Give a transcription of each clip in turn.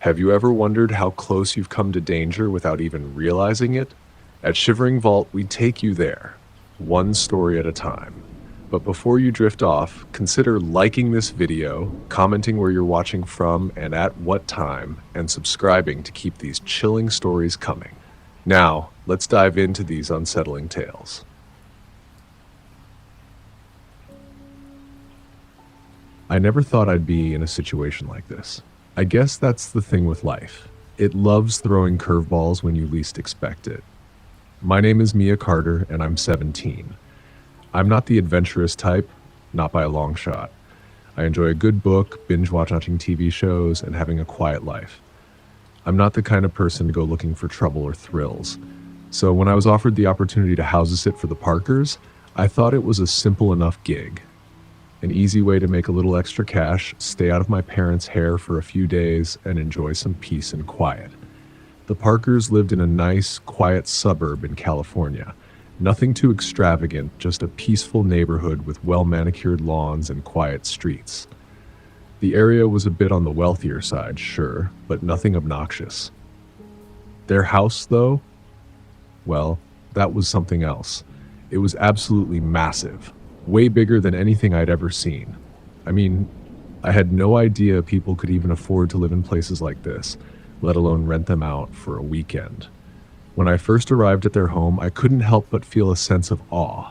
Have you ever wondered how close you've come to danger without even realizing it? At Shivering Vault, we take you there, one story at a time. But before you drift off, consider liking this video, commenting where you're watching from and at what time, and subscribing to keep these chilling stories coming. Now, let's dive into these unsettling tales. I never thought I'd be in a situation like this. I guess that's the thing with life. It loves throwing curveballs when you least expect it. My name is Mia Carter, and I'm 17. I'm not the adventurous type, not by a long shot. I enjoy a good book, binge watching TV shows, and having a quiet life. I'm not the kind of person to go looking for trouble or thrills. So when I was offered the opportunity to house sit for the Parkers, I thought it was a simple enough gig. An easy way to make a little extra cash, stay out of my parents' hair for a few days, and enjoy some peace and quiet. The Parkers lived in a nice, quiet suburb in California. Nothing too extravagant, just a peaceful neighborhood with well-manicured lawns and quiet streets. The area was a bit on the wealthier side, sure, but nothing obnoxious. Their house, though? Well, that was something else. It was absolutely massive. Way bigger than anything I'd ever seen. I mean, I had no idea people could even afford to live in places like this, let alone rent them out for a weekend. When I first arrived at their home, I couldn't help but feel a sense of awe.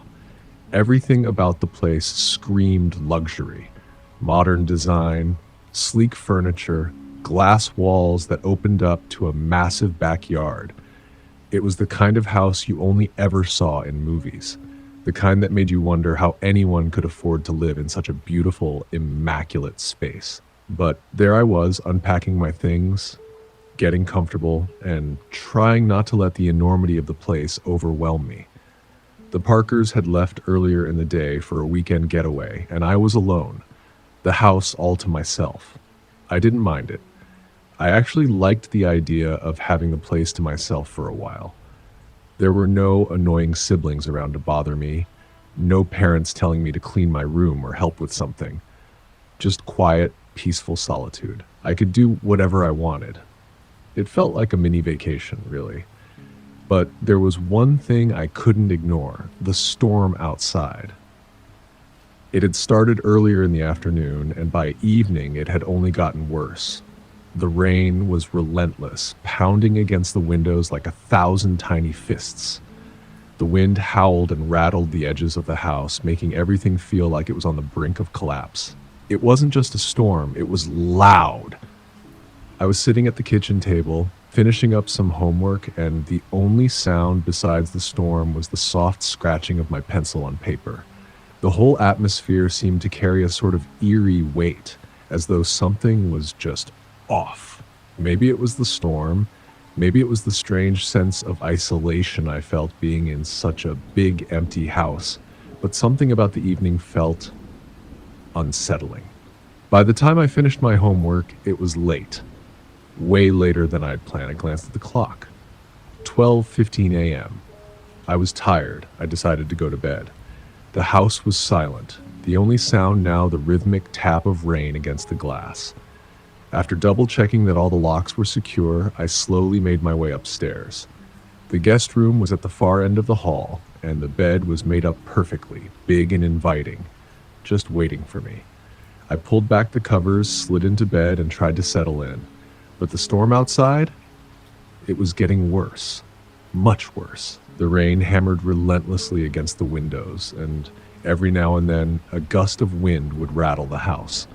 Everything about the place screamed luxury. Modern design, sleek furniture, glass walls that opened up to a massive backyard. It was the kind of house you only ever saw in movies. The kind that made you wonder how anyone could afford to live in such a beautiful, immaculate space. But there I was, unpacking my things, getting comfortable, and trying not to let the enormity of the place overwhelm me. The Parkers had left earlier in the day for a weekend getaway, and I was alone, the house all to myself. I didn't mind it. I actually liked the idea of having the place to myself for a while. There were no annoying siblings around to bother me, no parents telling me to clean my room or help with something. Just quiet, peaceful solitude. I could do whatever I wanted. It felt like a mini vacation, really. But there was one thing I couldn't ignore, the storm outside. It had started earlier in the afternoon, and by evening it had only gotten worse. The rain was relentless, pounding against the windows like 1,000 tiny fists. The wind howled and rattled the edges of the house, making everything feel like it was on the brink of collapse. It wasn't just a storm, it was loud. I was sitting at the kitchen table, finishing up some homework, and the only sound besides the storm was the soft scratching of my pencil on paper. The whole atmosphere seemed to carry a sort of eerie weight, as though something was just off. Maybe it was the storm, maybe it was the strange sense of isolation I felt being in such a big empty house, but something about the evening felt unsettling. By the time I finished my homework, it was late. Way later than I'd planned. I glanced at the clock. 12:15 a.m. I was tired. I decided to go to bed. The house was silent, the only sound now the rhythmic tap of rain against the glass. After double-checking that all the locks were secure, I slowly made my way upstairs. The guest room was at the far end of the hall, and the bed was made up perfectly, big and inviting, just waiting for me. I pulled back the covers, slid into bed, and tried to settle in. But the storm outside? It was getting worse. Much worse. The rain hammered relentlessly against the windows, and every now and then, a gust of wind would rattle the house.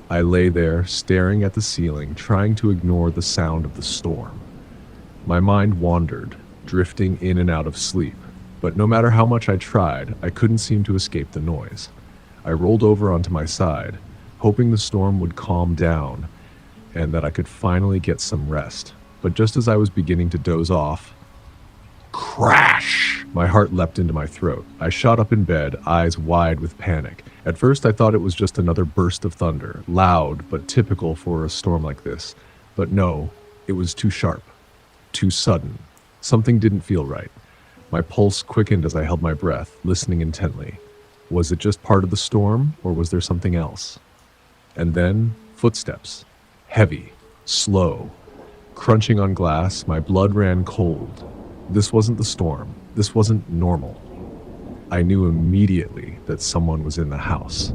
I lay there, staring at the ceiling, trying to ignore the sound of the storm. My mind wandered, drifting in and out of sleep, but no matter how much I tried, I couldn't seem to escape the noise. I rolled over onto my side, hoping the storm would calm down and that I could finally get some rest. But just as I was beginning to doze off, crash! My heart leapt into my throat. I shot up in bed, eyes wide with panic. At first I thought it was just another burst of thunder, loud but typical for a storm like this. But no, it was too sharp, too sudden. Something didn't feel right. My pulse quickened as I held my breath, listening intently. Was it just part of the storm, or was there something else? And then, footsteps. Heavy, slow, Crunching on glass, my blood ran cold. This wasn't the storm. This wasn't normal. I knew immediately that someone was in the house.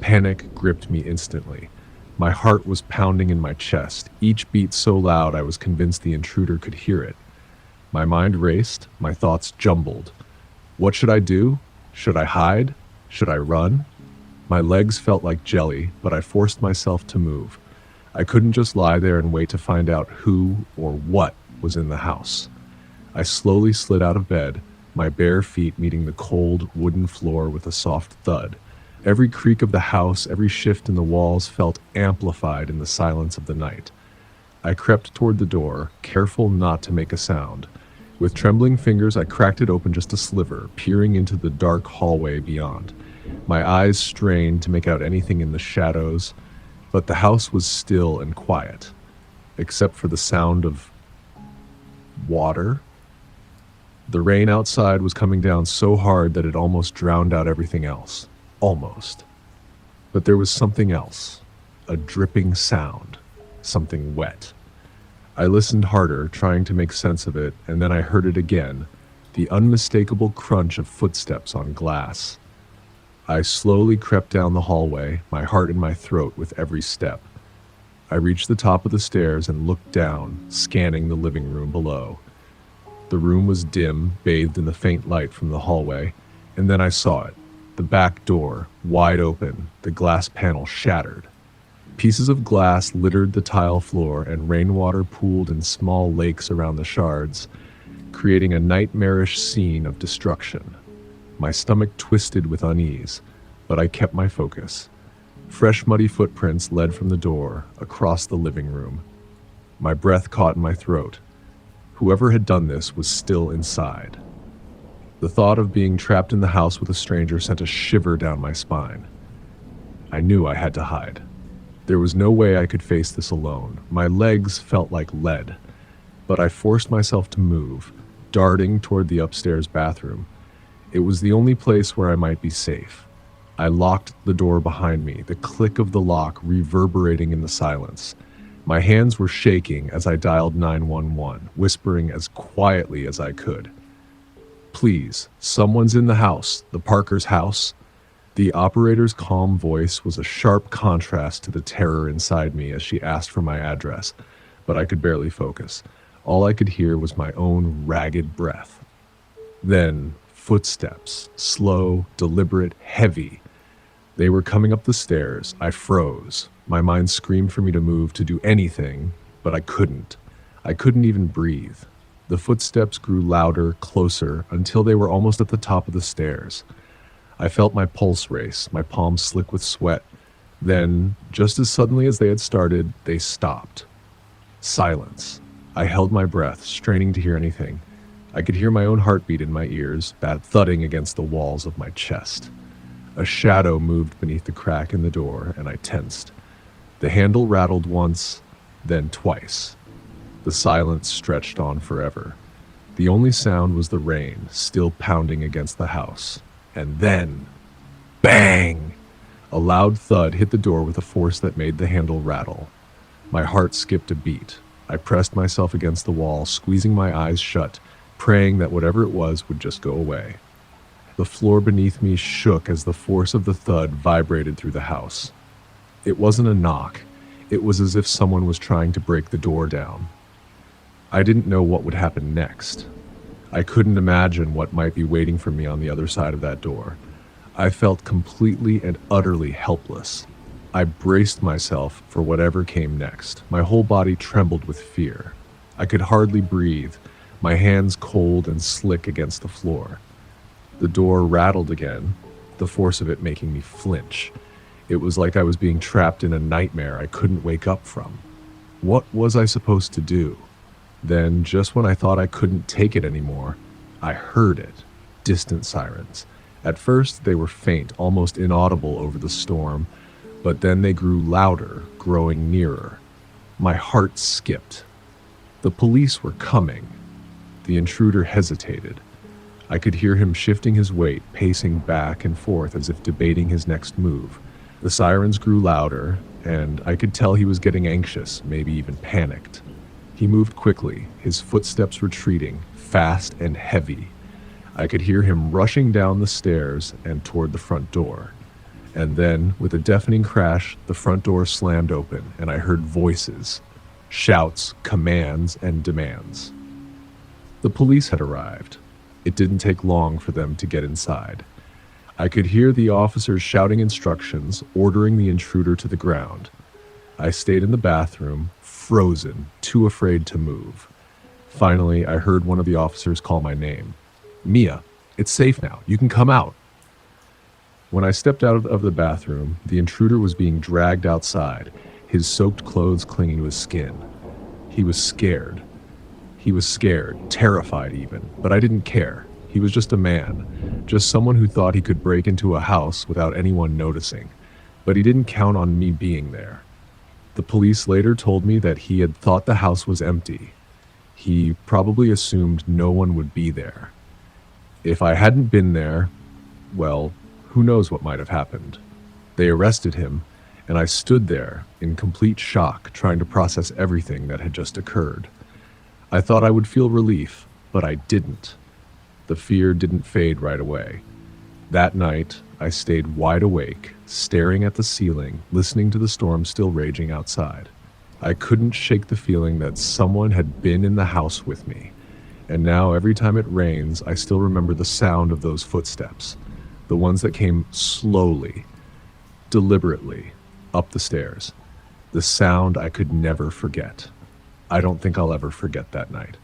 Panic gripped me instantly. My heart was pounding in my chest, each beat so loud I was convinced the intruder could hear it. My mind raced, my thoughts jumbled. What should I do? Should I hide? Should I run? My legs felt like jelly, but I forced myself to move. I couldn't just lie there and wait to find out who or what was in the house. I slowly slid out of bed, my bare feet meeting the cold wooden floor with a soft thud. Every creak of the house, every shift in the walls felt amplified in the silence of the night. I crept toward the door, careful not to make a sound. With trembling fingers, I cracked it open just a sliver, peering into the dark hallway beyond. My eyes strained to make out anything in the shadows, but the house was still and quiet, except for the sound of water. The rain outside was coming down so hard that it almost drowned out everything else. Almost. But there was something else. A dripping sound. Something wet. I listened harder, trying to make sense of it, and then I heard it again. The unmistakable crunch of footsteps on glass. I slowly crept down the hallway, my heart in my throat with every step. I reached the top of the stairs and looked down, scanning the living room below. The room was dim, bathed in the faint light from the hallway, and then I saw it. The back door, wide open, the glass panel shattered. Pieces of glass littered the tile floor and rainwater pooled in small lakes around the shards, creating a nightmarish scene of destruction. My stomach twisted with unease, but I kept my focus. Fresh muddy footprints led from the door, across the living room. My breath caught in my throat. Whoever had done this was still inside. The thought of being trapped in the house with a stranger sent a shiver down my spine. I knew I had to hide. There was no way I could face this alone. My legs felt like lead, but I forced myself to move, darting toward the upstairs bathroom. It was the only place where I might be safe. I locked the door behind me, the click of the lock reverberating in the silence. My hands were shaking as I dialed 911, whispering as quietly as I could. "Please, someone's in the house, the Parkers' house." The operator's calm voice was a sharp contrast to the terror inside me as she asked for my address, but I could barely focus. All I could hear was my own ragged breath. Then, footsteps, slow, deliberate, heavy. They were coming up the stairs. I froze. My mind screamed for me to move, to do anything, but I couldn't. I couldn't even breathe. The footsteps grew louder, closer, until they were almost at the top of the stairs. I felt my pulse race, my palms slick with sweat. Then, just as suddenly as they had started, they stopped. Silence. I held my breath, straining to hear anything. I could hear my own heartbeat in my ears, bad thudding against the walls of my chest. A shadow moved beneath the crack in the door, and I tensed. The handle rattled once, then twice. The silence stretched on forever. The only sound was the rain, still pounding against the house. And then, bang! A loud thud hit the door with a force that made the handle rattle. My heart skipped a beat. I pressed myself against the wall, squeezing my eyes shut, praying that whatever it was would just go away. The floor beneath me shook as the force of the thud vibrated through the house. It wasn't a knock. It was as if someone was trying to break the door down. I didn't know what would happen next. I couldn't imagine what might be waiting for me on the other side of that door. I felt completely and utterly helpless. I braced myself for whatever came next. My whole body trembled with fear. I could hardly breathe, my hands cold and slick against the floor. The door rattled again, the force of it making me flinch. It was like I was being trapped in a nightmare I couldn't wake up from. What was I supposed to do? Then, just when I thought I couldn't take it anymore, I heard it. Distant sirens. At first, they were faint, almost inaudible over the storm, but then they grew louder, growing nearer. My heart skipped. The police were coming. The intruder hesitated. I could hear him shifting his weight, pacing back and forth as if debating his next move. The sirens grew louder, and I could tell he was getting anxious, maybe even panicked. He moved quickly, his footsteps retreating, fast and heavy. I could hear him rushing down the stairs and toward the front door. And then, with a deafening crash, the front door slammed open, and I heard voices, shouts, commands, and demands. The police had arrived. It didn't take long for them to get inside. I could hear the officers shouting instructions, ordering the intruder to the ground. I stayed in the bathroom, frozen, too afraid to move. Finally, I heard one of the officers call my name. "Mia, it's safe now. You can come out." When I stepped out of the bathroom, the intruder was being dragged outside, his soaked clothes clinging to his skin. He was scared. He was scared, terrified even, but I didn't care. He was just a man, just someone who thought he could break into a house without anyone noticing, but he didn't count on me being there. The police later told me that he had thought the house was empty. He probably assumed no one would be there. If I hadn't been there, well, who knows what might have happened. They arrested him, and I stood there in complete shock, trying to process everything that had just occurred. I thought I would feel relief, but I didn't. The fear didn't fade right away. That night, I stayed wide awake, staring at the ceiling, listening to the storm still raging outside. I couldn't shake the feeling that someone had been in the house with me. And now every time it rains, I still remember the sound of those footsteps, the ones that came slowly, deliberately, up the stairs. The sound I could never forget. I don't think I'll ever forget that night.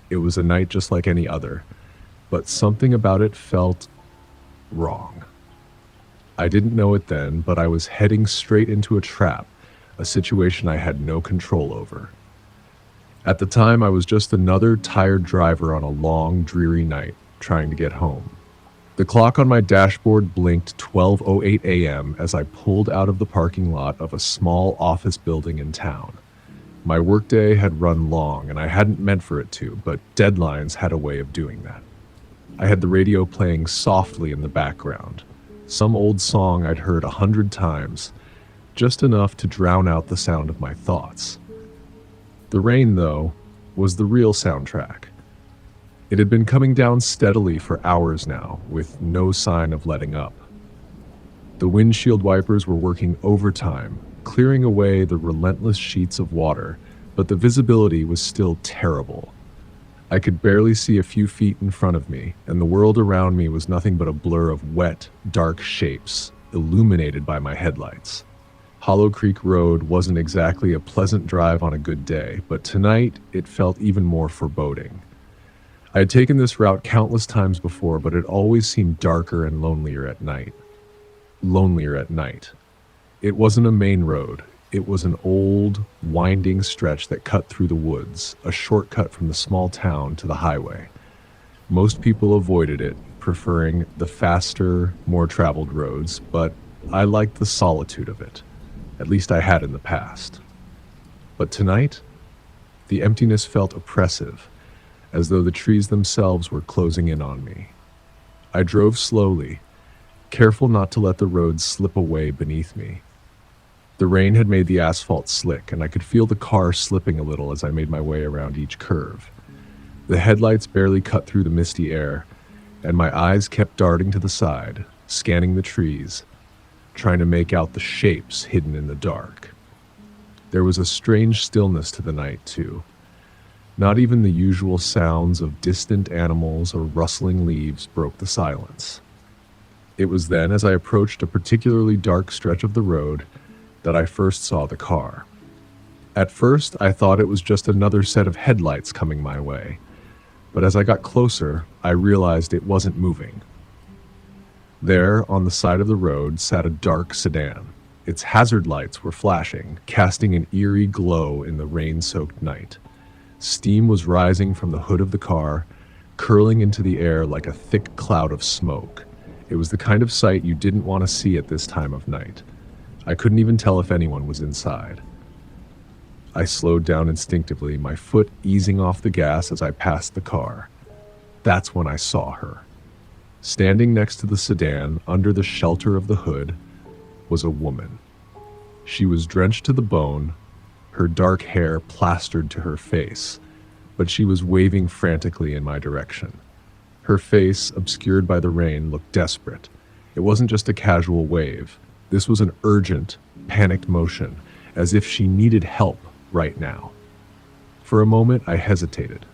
It was a night just like any other, but something about it felt wrong. I didn't know it then, but I was heading straight into a trap, a situation I had no control over. At the time, I was just another tired driver on a long, dreary night, trying to get home. The clock on my dashboard blinked 12:08 a.m. as I pulled out of the parking lot of a small office building in town. My workday had run long, and I hadn't meant for it to, but deadlines had a way of doing that. I had the radio playing softly in the background, some old song I'd heard 100 times, just enough to drown out the sound of my thoughts. The rain, though, was the real soundtrack. It had been coming down steadily for hours now, with no sign of letting up. The windshield wipers were working overtime, clearing away the relentless sheets of water, but the visibility was still terrible. I could barely see a few feet in front of me, and the world around me was nothing but a blur of wet, dark shapes, illuminated by my headlights. Hollow Creek Road wasn't exactly a pleasant drive on a good day, but tonight it felt even more foreboding. I had taken this route countless times before, but it always seemed darker and lonelier at night. Lonelier at night. It wasn't a main road. It was an old, winding stretch that cut through the woods, a shortcut from the small town to the highway. Most people avoided it, preferring the faster, more traveled roads, but I liked the solitude of it. At least I had in the past. But tonight, the emptiness felt oppressive, as though the trees themselves were closing in on me. I drove slowly, careful not to let the road slip away beneath me. The rain had made the asphalt slick, and I could feel the car slipping a little as I made my way around each curve. The headlights barely cut through the misty air, and my eyes kept darting to the side, scanning the trees, trying to make out the shapes hidden in the dark. There was a strange stillness to the night, too. Not even the usual sounds of distant animals or rustling leaves broke the silence. It was then, as I approached a particularly dark stretch of the road, that I first saw the car. At first, I thought it was just another set of headlights coming my way, but as I got closer, I realized it wasn't moving. There, on the side of the road, sat a dark sedan. Its hazard lights were flashing, casting an eerie glow in the rain-soaked night. Steam was rising from the hood of the car, curling into the air like a thick cloud of smoke. It was the kind of sight you didn't want to see at this time of night. I couldn't even tell if anyone was inside. I slowed down instinctively, my foot easing off the gas as I passed the car. That's when I saw her. Standing next to the sedan, under the shelter of the hood, was a woman. She was drenched to the bone, her dark hair plastered to her face, but she was waving frantically in my direction. Her face, obscured by the rain, looked desperate. It wasn't just a casual wave. This was an urgent, panicked motion, as if she needed help right now. For a moment, I hesitated.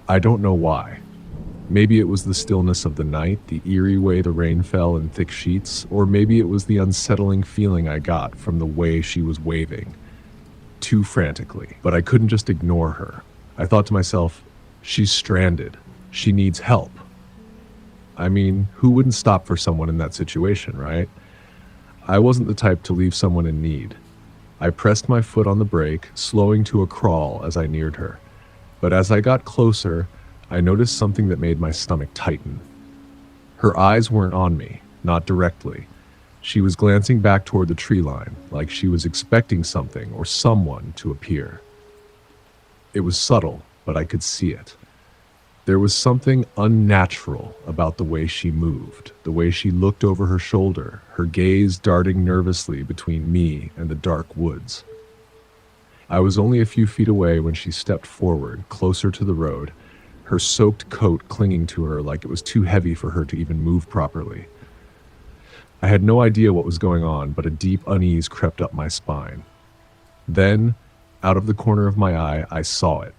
I don't know why. Maybe it was the stillness of the night, the eerie way the rain fell in thick sheets, or maybe it was the unsettling feeling I got from the way she was waving. Too frantically, but I couldn't just ignore her. I thought to myself, she's stranded. She needs help. I mean, who wouldn't stop for someone in that situation, right? I wasn't the type to leave someone in need. I pressed my foot on the brake, slowing to a crawl as I neared her. But as I got closer, I noticed something that made my stomach tighten. Her eyes weren't on me, not directly. She was glancing back toward the tree line, like she was expecting something or someone to appear. It was subtle, but I could see it. There was something unnatural about the way she moved, the way she looked over her shoulder, her gaze darting nervously between me and the dark woods. I was only a few feet away when she stepped forward, closer to the road, her soaked coat clinging to her like it was too heavy for her to even move properly. I had no idea what was going on, but a deep unease crept up my spine. Then, out of the corner of my eye, I saw it.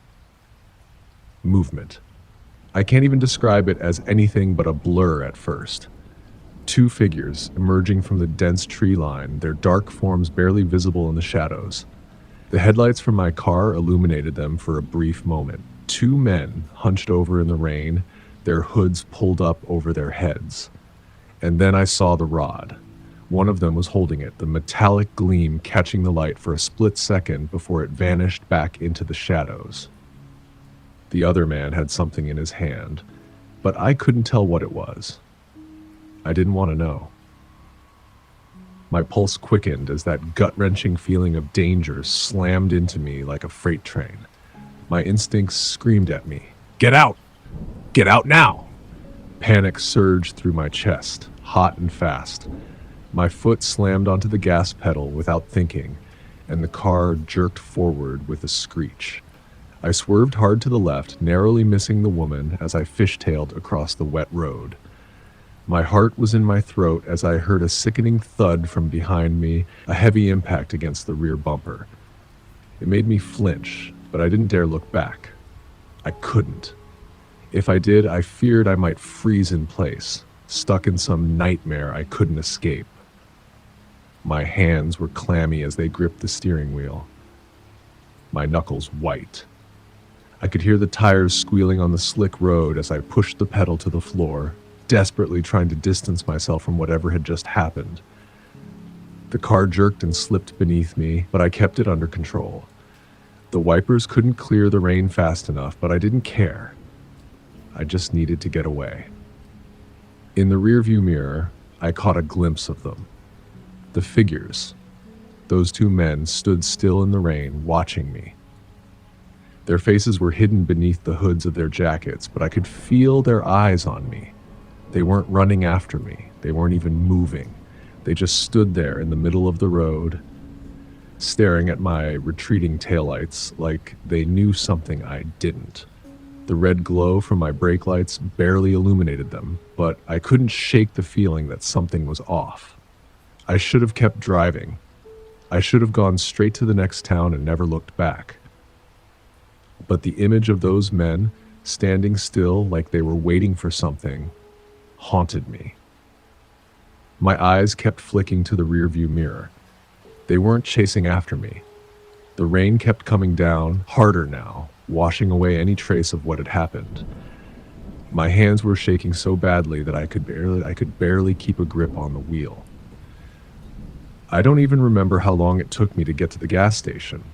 Movement. I can't even describe it as anything but a blur at first. Two figures emerging from the dense tree line, their dark forms barely visible in the shadows. The headlights from my car illuminated them for a brief moment. Two men hunched over in the rain, their hoods pulled up over their heads. And then I saw the rod. One of them was holding it, the metallic gleam catching the light for a split second before it vanished back into the shadows. The other man had something in his hand, but I couldn't tell what it was. I didn't want to know. My pulse quickened as that gut-wrenching feeling of danger slammed into me like a freight train. My instincts screamed at me, "Get out! Get out now!" Panic surged through my chest, hot and fast. My foot slammed onto the gas pedal without thinking, and the car jerked forward with a screech. I swerved hard to the left, narrowly missing the woman as I fishtailed across the wet road. My heart was in my throat as I heard a sickening thud from behind me, a heavy impact against the rear bumper. It made me flinch, but I didn't dare look back. I couldn't. If I did, I feared I might freeze in place, stuck in some nightmare I couldn't escape. My hands were clammy as they gripped the steering wheel. My knuckles white. I could hear the tires squealing on the slick road as I pushed the pedal to the floor, desperately trying to distance myself from whatever had just happened. The car jerked and slipped beneath me, but I kept it under control. The wipers couldn't clear the rain fast enough, but I didn't care. I just needed to get away. In the rearview mirror, I caught a glimpse of them. The figures. Those two men stood still in the rain, watching me. Their faces were hidden beneath the hoods of their jackets, but I could feel their eyes on me. They weren't running after me. They weren't even moving. They just stood there in the middle of the road, staring at my retreating taillights like they knew something I didn't. The red glow from my brake lights barely illuminated them, but I couldn't shake the feeling that something was off. I should have kept driving. I should have gone straight to the next town and never looked back. But the image of those men, standing still like they were waiting for something, haunted me. My eyes kept flicking to the rearview mirror. They weren't chasing after me. The rain kept coming down, harder now, washing away any trace of what had happened. My hands were shaking so badly that I could barely keep a grip on the wheel. I don't even remember how long it took me to get to the gas station.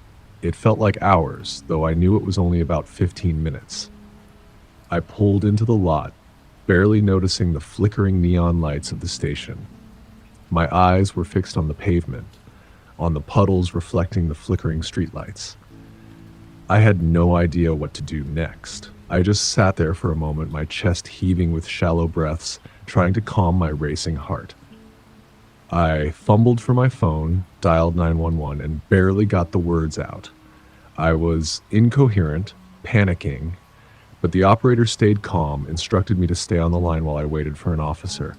It felt like hours, though I knew it was only about 15 minutes. I pulled into the lot, barely noticing the flickering neon lights of the station. My eyes were fixed on the pavement, on the puddles reflecting the flickering streetlights. I had no idea what to do next. I just sat there for a moment, my chest heaving with shallow breaths, trying to calm my racing heart. I fumbled for my phone, dialed 911, and barely got the words out. I was incoherent, panicking, but the operator stayed calm, instructed me to stay on the line while I waited for an officer.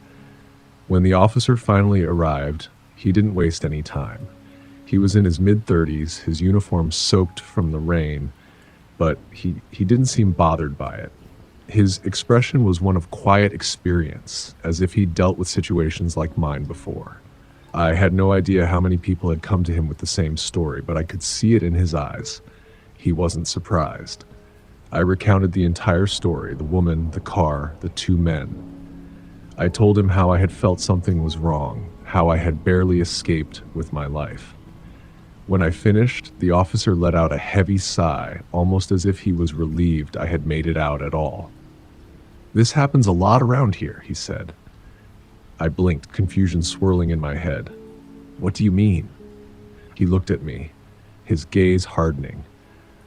When the officer finally arrived, he didn't waste any time. He was in his mid-30s, his uniform soaked from the rain, but he didn't seem bothered by it. His expression was one of quiet experience, as if he'd dealt with situations like mine before. I had no idea how many people had come to him with the same story, but I could see it in his eyes. He wasn't surprised. I recounted the entire story, the woman, the car, the two men. I told him how I had felt something was wrong, how I had barely escaped with my life. When I finished, the officer let out a heavy sigh, almost as if he was relieved I had made it out at all. "This happens a lot around here," he said. I blinked, confusion swirling in my head. "What do you mean?" He looked at me, his gaze hardening.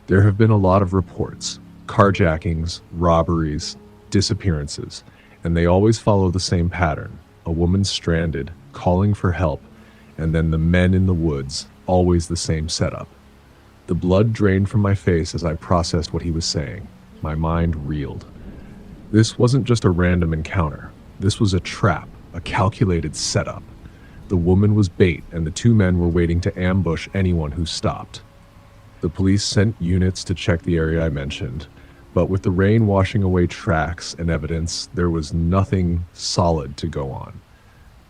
"There have been a lot of reports, carjackings, robberies, disappearances, and they always follow the same pattern. A woman stranded, calling for help, and then the men in the woods, always the same setup." The blood drained from my face as I processed what he was saying. My mind reeled. This wasn't just a random encounter. This was a trap, a calculated setup. The woman was bait, and the two men were waiting to ambush anyone who stopped. The police sent units to check the area I mentioned, but with the rain washing away tracks and evidence, there was nothing solid to go on.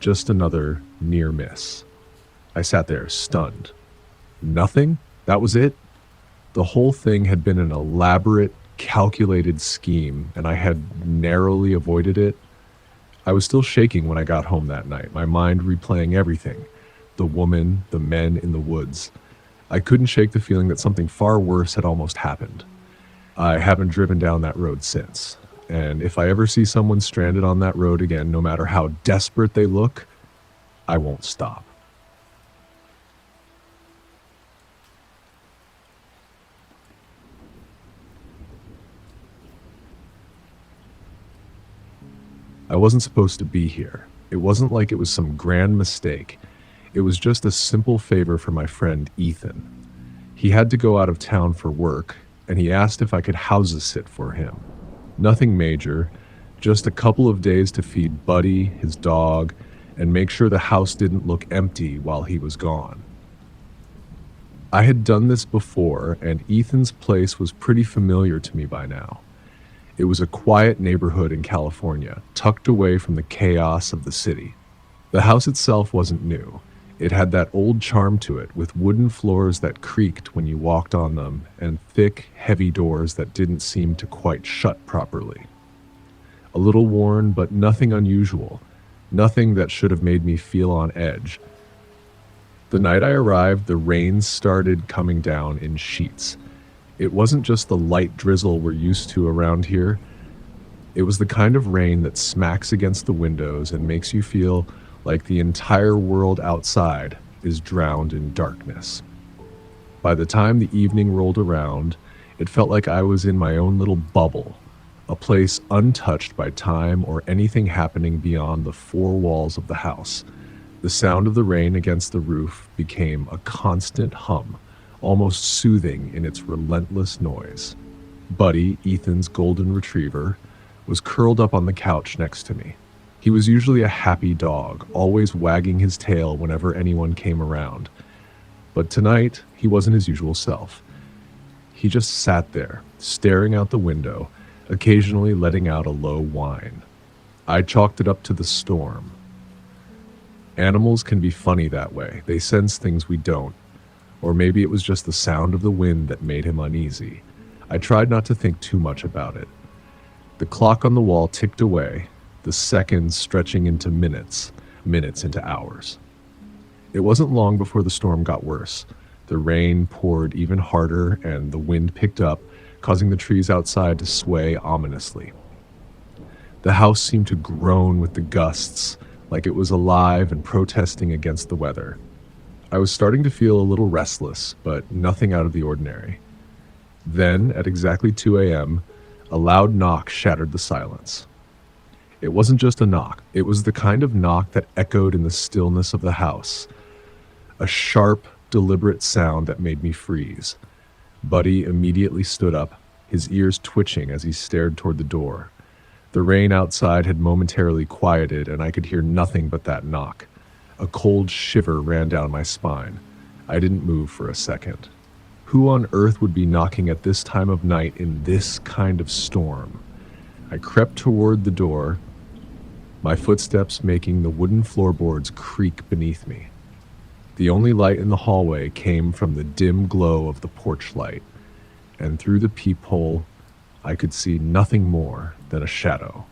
Just another near miss. I sat there, stunned. Nothing? That was it? The whole thing had been an elaborate, calculated scheme, and I had narrowly avoided it. I was still shaking when I got home that night, my mind replaying everything. The woman, the men in the woods. I couldn't shake the feeling that something far worse had almost happened. I haven't driven down that road since, and if I ever see someone stranded on that road again, no matter how desperate they look, I won't stop. I wasn't supposed to be here. It wasn't like it was some grand mistake. It was just a simple favor for my friend Ethan. He had to go out of town for work, and he asked if I could house sit for him. Nothing major, just a couple of days to feed Buddy, his dog, and make sure the house didn't look empty while he was gone. I had done this before, and Ethan's place was pretty familiar to me by now. It was a quiet neighborhood in California, tucked away from the chaos of the city. The house itself wasn't new. It had that old charm to it, with wooden floors that creaked when you walked on them, and thick, heavy doors that didn't seem to quite shut properly. A little worn, but nothing unusual. Nothing that should have made me feel on edge. The night I arrived, the rain started coming down in sheets. It wasn't just the light drizzle we're used to around here. It was the kind of rain that smacks against the windows and makes you feel like the entire world outside is drowned in darkness. By the time the evening rolled around, it felt like I was in my own little bubble, a place untouched by time or anything happening beyond the four walls of the house. The sound of the rain against the roof became a constant hum, almost soothing in its relentless noise. Buddy, Ethan's golden retriever, was curled up on the couch next to me. He was usually a happy dog, always wagging his tail whenever anyone came around. But tonight, he wasn't his usual self. He just sat there, staring out the window, occasionally letting out a low whine. I chalked it up to the storm. Animals can be funny that way. They sense things we don't. Or maybe it was just the sound of the wind that made him uneasy. I tried not to think too much about it. The clock on the wall ticked away, the seconds stretching into minutes, minutes into hours. It wasn't long before the storm got worse. The rain poured even harder and the wind picked up, causing the trees outside to sway ominously. The house seemed to groan with the gusts, like it was alive and protesting against the weather. I was starting to feel a little restless, but nothing out of the ordinary. Then, at exactly 2 a.m., a loud knock shattered the silence. It wasn't just a knock, it was the kind of knock that echoed in the stillness of the house. A sharp, deliberate sound that made me freeze. Buddy immediately stood up, his ears twitching as he stared toward the door. The rain outside had momentarily quieted, and I could hear nothing but that knock. A cold shiver ran down my spine. I didn't move for a second. Who on earth would be knocking at this time of night in this kind of storm? I crept toward the door, my footsteps making the wooden floorboards creak beneath me. The only light in the hallway came from the dim glow of the porch light, and through the peephole, I could see nothing more than a shadow.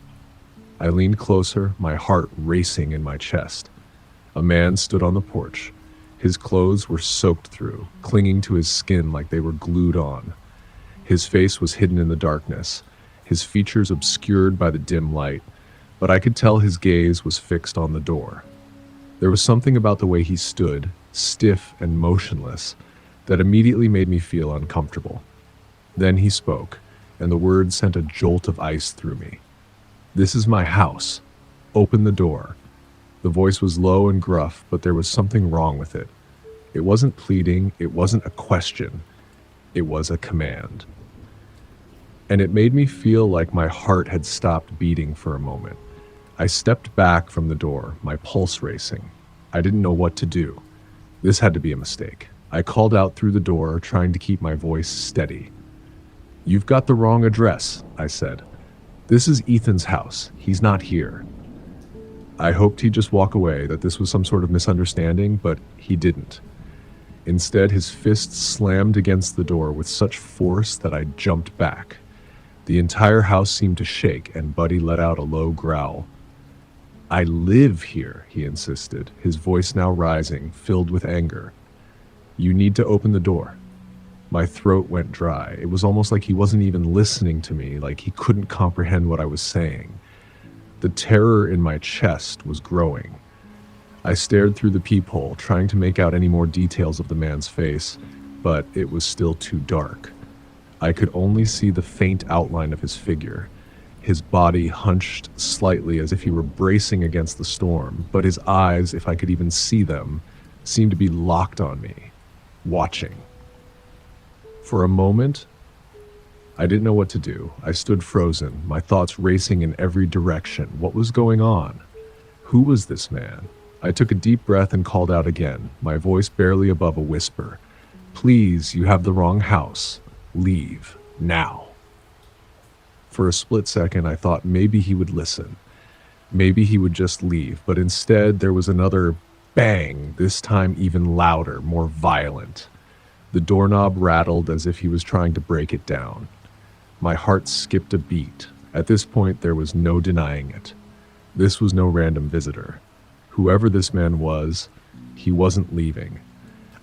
I leaned closer, my heart racing in my chest. A man stood on the porch. His clothes were soaked through, clinging to his skin like they were glued on. His face was hidden in the darkness, his features obscured by the dim light, but I could tell his gaze was fixed on the door. There was something about the way he stood, stiff and motionless, that immediately made me feel uncomfortable. Then he spoke, and the words sent a jolt of ice through me. "This is my house. Open the door." The voice was low and gruff, but there was something wrong with it. It wasn't pleading, it wasn't a question. It was a command. And it made me feel like my heart had stopped beating for a moment. I stepped back from the door, my pulse racing. I didn't know what to do. This had to be a mistake. I called out through the door, trying to keep my voice steady. "You've got the wrong address," I said. "This is Ethan's house. He's not here." I hoped he'd just walk away, that this was some sort of misunderstanding, but he didn't. Instead, his fist slammed against the door with such force that I jumped back. The entire house seemed to shake, and Buddy let out a low growl. "I live here," he insisted, his voice now rising, filled with anger. "You need to open the door." My throat went dry. It was almost like he wasn't even listening to me, like he couldn't comprehend what I was saying. The terror in my chest was growing. I stared through the peephole, trying to make out any more details of the man's face, but it was still too dark. I could only see the faint outline of his figure. His body hunched slightly as if he were bracing against the storm, but his eyes, if I could even see them, seemed to be locked on me, watching. For a moment, I didn't know what to do. I stood frozen, my thoughts racing in every direction. What was going on? Who was this man? I took a deep breath and called out again, my voice barely above a whisper. "Please, you have the wrong house. Leave, now." For a split second, I thought maybe he would listen. Maybe he would just leave, but instead there was another bang, this time even louder, more violent. The doorknob rattled as if he was trying to break it down. My heart skipped a beat. At this point, there was no denying it. This was no random visitor. Whoever this man was, he wasn't leaving.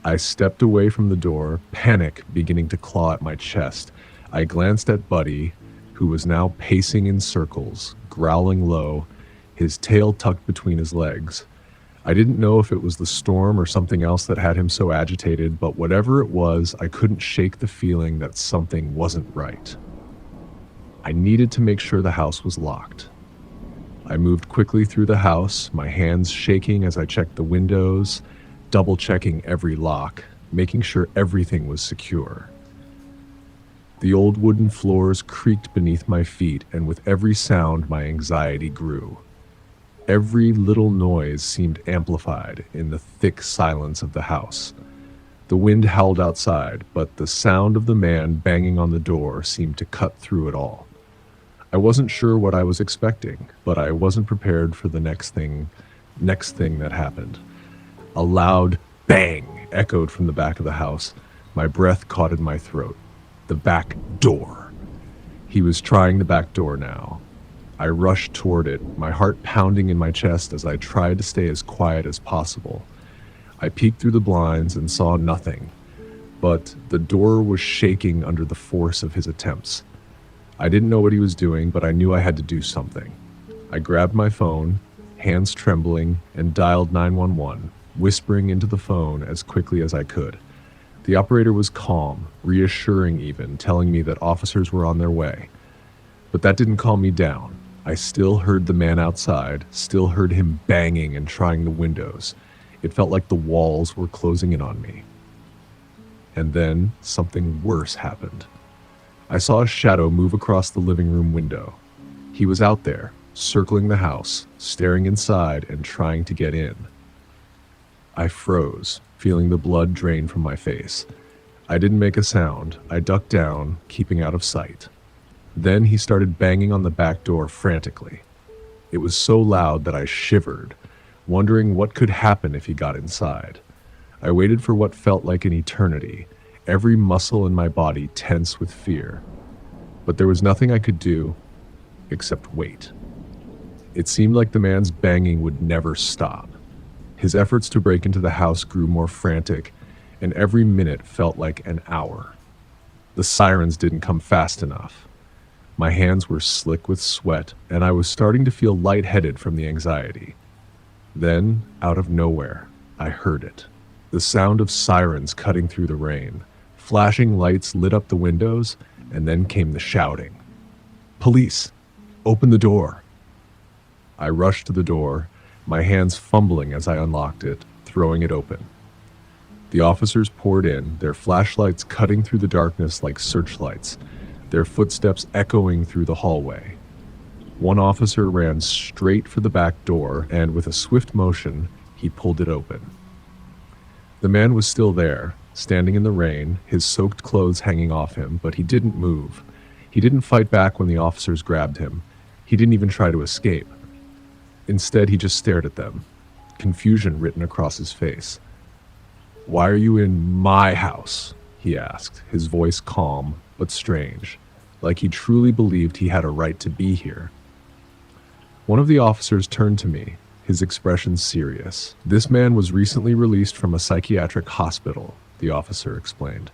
I stepped away from the door, panic beginning to claw at my chest. I glanced at Buddy, who was now pacing in circles, growling low, his tail tucked between his legs. I didn't know if it was the storm or something else that had him so agitated, but whatever it was, I couldn't shake the feeling that something wasn't right. I needed to make sure the house was locked. I moved quickly through the house, my hands shaking as I checked the windows, double-checking every lock, making sure everything was secure. The old wooden floors creaked beneath my feet, and with every sound, my anxiety grew. Every little noise seemed amplified in the thick silence of the house. The wind howled outside, but the sound of the man banging on the door seemed to cut through it all. I wasn't sure what I was expecting, but I wasn't prepared for the next thing that happened. A loud bang echoed from the back of the house. My breath caught in my throat. The back door. He was trying the back door now. I rushed toward it, my heart pounding in my chest as I tried to stay as quiet as possible. I peeked through the blinds and saw nothing, but the door was shaking under the force of his attempts. I didn't know what he was doing, but I knew I had to do something. I grabbed my phone, hands trembling, and dialed 911, whispering into the phone as quickly as I could. The operator was calm, reassuring even, telling me that officers were on their way. But that didn't calm me down. I still heard the man outside, still heard him banging and trying the windows. It felt like the walls were closing in on me. And then something worse happened. I saw a shadow move across the living room window. He was out there, circling the house, staring inside and trying to get in. I froze, feeling the blood drain from my face. I didn't make a sound. I ducked down, keeping out of sight. Then he started banging on the back door frantically. It was so loud that I shivered, wondering what could happen if he got inside. I waited for what felt like an eternity, every muscle in my body tense with fear. But there was nothing I could do except wait. It seemed like the man's banging would never stop. His efforts to break into the house grew more frantic, and every minute felt like an hour. The sirens didn't come fast enough. My hands were slick with sweat, and I was starting to feel lightheaded from the anxiety. Then, out of nowhere, I heard it. The sound of sirens cutting through the rain. Flashing lights lit up the windows, and then came the shouting. "Police! Open the door!" I rushed to the door, my hands fumbling as I unlocked it, throwing it open. The officers poured in, their flashlights cutting through the darkness like searchlights, their footsteps echoing through the hallway. One officer ran straight for the back door, and with a swift motion, he pulled it open. The man was still there, standing in the rain, his soaked clothes hanging off him, but he didn't move. He didn't fight back when the officers grabbed him. He didn't even try to escape. Instead, he just stared at them, confusion written across his face. "Why are you in my house?" he asked, his voice calm but strange, like he truly believed he had a right to be here. One of the officers turned to me, his expression serious. "This man was recently released from a psychiatric hospital," the officer explained.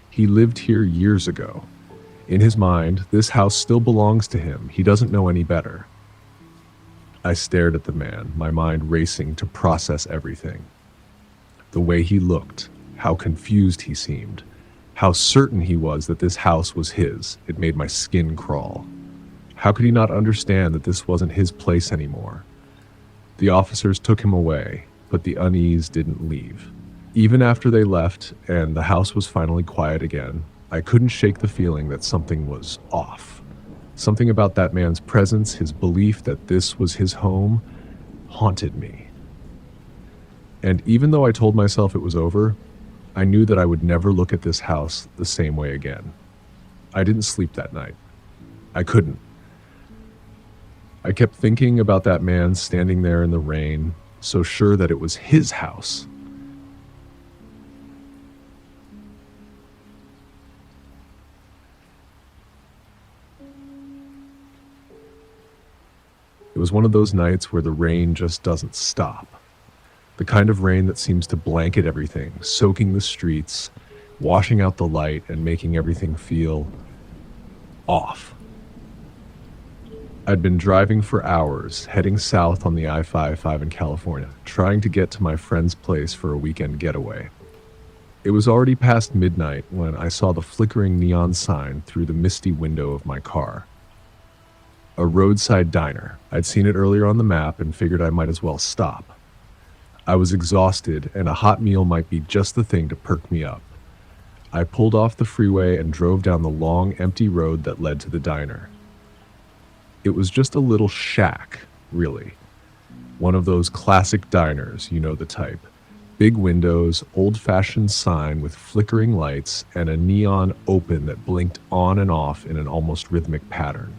"He lived here years ago. In his mind, this house still belongs to him. He doesn't know any better." I stared at the man, my mind racing to process everything. The way he looked, how confused he seemed, how certain he was that this house was his, it made my skin crawl. How could he not understand that this wasn't his place anymore? The officers took him away, but the unease didn't leave. Even after they left and the house was finally quiet again, I couldn't shake the feeling that something was off. Something about that man's presence, his belief that this was his home, haunted me. And even though I told myself it was over, I knew that I would never look at this house the same way again. I didn't sleep that night. I couldn't. I kept thinking about that man standing there in the rain, so sure that it was his house. It was one of those nights where the rain just doesn't stop. The kind of rain that seems to blanket everything, soaking the streets, washing out the light, and making everything feel off. I'd been driving for hours, heading south on the I-55 in California, trying to get to my friend's place for a weekend getaway. It was already past midnight when I saw the flickering neon sign through the misty window of my car. A roadside diner. I'd seen it earlier on the map and figured I might as well stop. I was exhausted, and a hot meal might be just the thing to perk me up. I pulled off the freeway and drove down the long, empty road that led to the diner. It was just a little shack, really. One of those classic diners, you know the type. Big windows, old-fashioned sign with flickering lights, and a neon open that blinked on and off in an almost rhythmic pattern.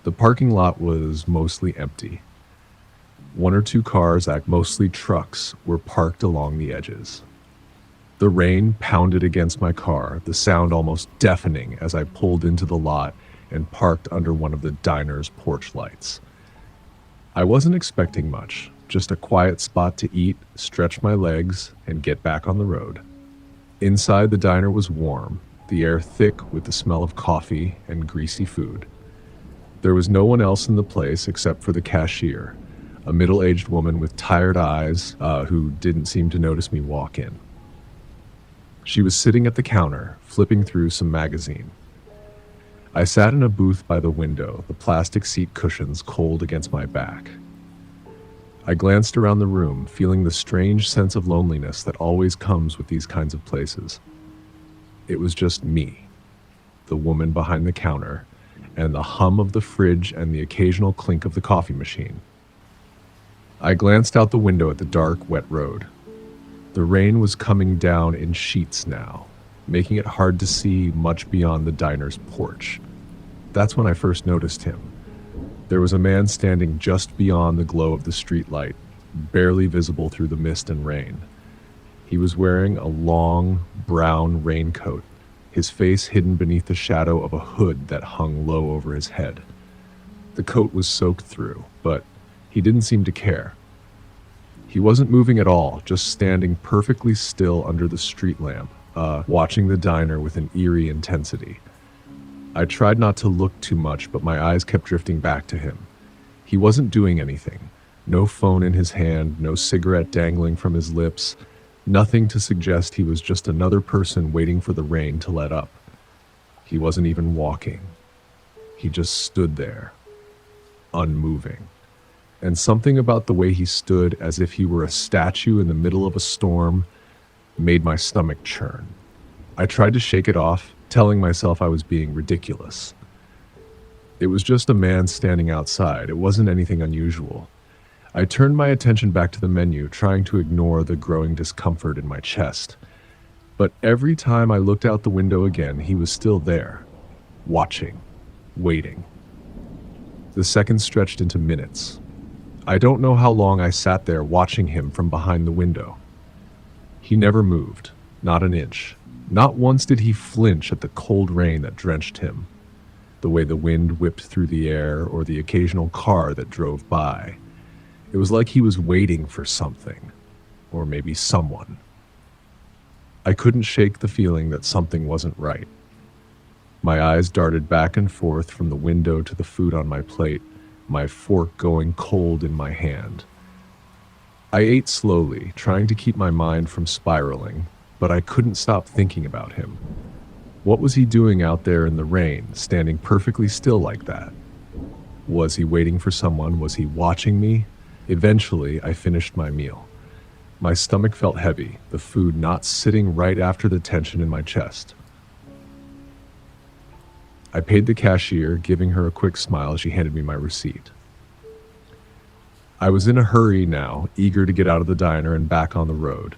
The parking lot was mostly empty. One or two cars, mostly trucks, were parked along the edges. The rain pounded against my car, the sound almost deafening as I pulled into the lot and parked under one of the diner's porch lights. I wasn't expecting much, just a quiet spot to eat, stretch my legs, and get back on the road. Inside the diner was warm, the air thick with the smell of coffee and greasy food. There was no one else in the place except for the cashier, a middle-aged woman with tired eyes who didn't seem to notice me walk in. She was sitting at the counter, flipping through some magazine. I sat in a booth by the window, the plastic seat cushions cold against my back. I glanced around the room, feeling the strange sense of loneliness that always comes with these kinds of places. It was just me, the woman behind the counter, and the hum of the fridge and the occasional clink of the coffee machine. I glanced out the window at the dark, wet road. The rain was coming down in sheets now, making it hard to see much beyond the diner's porch. That's when I first noticed him. There was a man standing just beyond the glow of the streetlight, barely visible through the mist and rain. He was wearing a long, brown raincoat, his face hidden beneath the shadow of a hood that hung low over his head. The coat was soaked through, but he didn't seem to care. He wasn't moving at all, just standing perfectly still under the street lamp, watching the diner with an eerie intensity. I tried not to look too much, but my eyes kept drifting back to him. He wasn't doing anything. No phone in his hand, no cigarette dangling from his lips, nothing to suggest he was just another person waiting for the rain to let up. He wasn't even walking. He just stood there, unmoving. And something about the way he stood, as if he were a statue in the middle of a storm, made my stomach churn. I tried to shake it off, telling myself I was being ridiculous. It was just a man standing outside. It wasn't anything unusual. I turned my attention back to the menu, trying to ignore the growing discomfort in my chest. But every time I looked out the window again, he was still there, watching, waiting. The seconds stretched into minutes. I don't know how long I sat there watching him from behind the window. He never moved, not an inch. Not once did he flinch at the cold rain that drenched him, the way the wind whipped through the air or the occasional car that drove by. It was like he was waiting for something, or maybe someone. I couldn't shake the feeling that something wasn't right. My eyes darted back and forth from the window to the food on my plate, my fork going cold in my hand. I ate slowly, trying to keep my mind from spiraling, but I couldn't stop thinking about him. What was he doing out there in the rain, standing perfectly still like that? Was he waiting for someone? Was he watching me? Eventually, I finished my meal. My stomach felt heavy, the food not sitting right after the tension in my chest. I paid the cashier, giving her a quick smile as she handed me my receipt. I was in a hurry now, eager to get out of the diner and back on the road.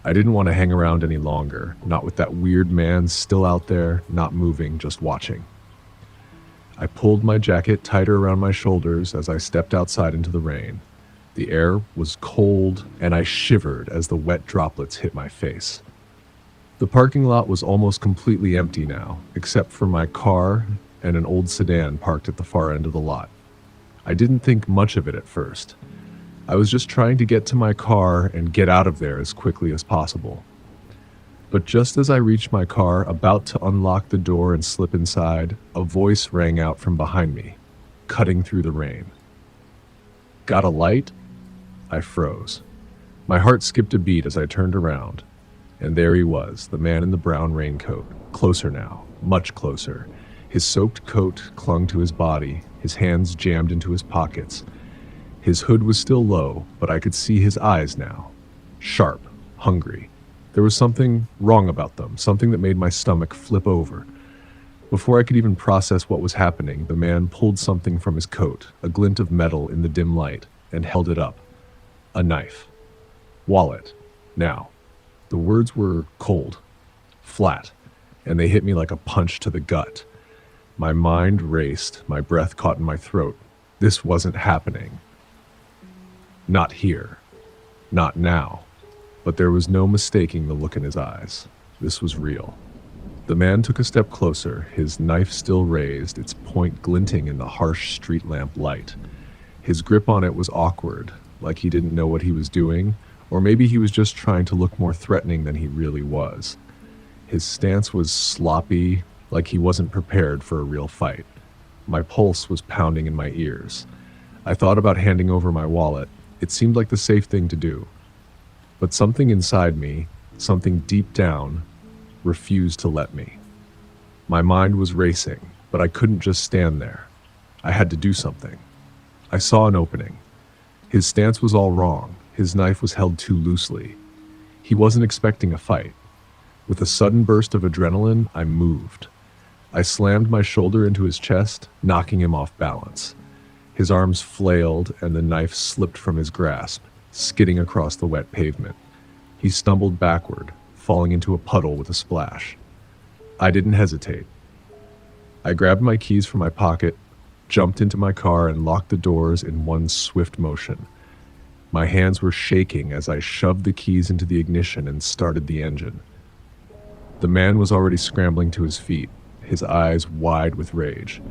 I didn't want to hang around any longer, not with that weird man still out there, not moving, just watching. I pulled my jacket tighter around my shoulders as I stepped outside into the rain. The air was cold, and I shivered as the wet droplets hit my face. The parking lot was almost completely empty now, except for my car and an old sedan parked at the far end of the lot. I didn't think much of it at first. I was just trying to get to my car and get out of there as quickly as possible. But just as I reached my car, about to unlock the door and slip inside, a voice rang out from behind me, cutting through the rain. "Got a light?" I froze. My heart skipped a beat as I turned around. And there he was, the man in the brown raincoat, closer now, much closer. His soaked coat clung to his body, his hands jammed into his pockets. His hood was still low, but I could see his eyes now. Sharp, hungry. There was something wrong about them, something that made my stomach flip over. Before I could even process what was happening, the man pulled something from his coat, a glint of metal in the dim light, and held it up. A knife. Wallet. Now. The words were cold, flat, and they hit me like a punch to the gut. My mind raced, my breath caught in my throat. This wasn't happening. Not here. Not now. But there was no mistaking the look in his eyes. This was real. The man took a step closer, his knife still raised, its point glinting in the harsh street lamp light. His grip on it was awkward, like he didn't know what he was doing, or maybe he was just trying to look more threatening than he really was. His stance was sloppy, like he wasn't prepared for a real fight. My pulse was pounding in my ears. I thought about handing over my wallet. It seemed like the safe thing to do. But something inside me, something deep down, refused to let me. My mind was racing, but but I couldn't just stand there. I had to do something. I saw an opening. His stance was all wrong. His knife was held too loosely. He wasn't expecting a fight. With a sudden burst of adrenaline, I moved. I slammed my shoulder into his chest, knocking him off balance. His arms flailed, and the knife slipped from his grasp, skidding across the wet pavement. He stumbled backward, falling into a puddle with a splash. I didn't hesitate. I grabbed my keys from my pocket, jumped into my car, and locked the doors in one swift motion. My hands were shaking as I shoved the keys into the ignition and started the engine. The man was already scrambling to his feet, his eyes wide with rage.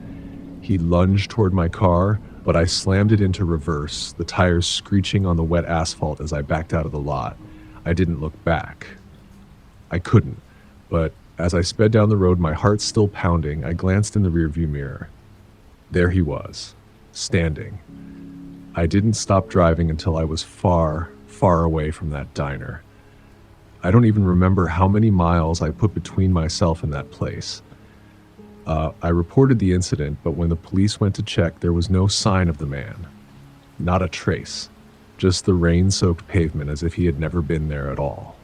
He lunged toward my car, but I slammed it into reverse, the tires screeching on the wet asphalt as I backed out of the lot. I didn't look back. I couldn't, but as I sped down the road, my heart still pounding, I glanced in the rearview mirror. There he was, standing. I didn't stop driving until I was far, far away from that diner. I don't even remember how many miles I put between myself and that place. I reported the incident, but when the police went to check, there was no sign of the man. Not a trace. Just the rain-soaked pavement as if he had never been there at all.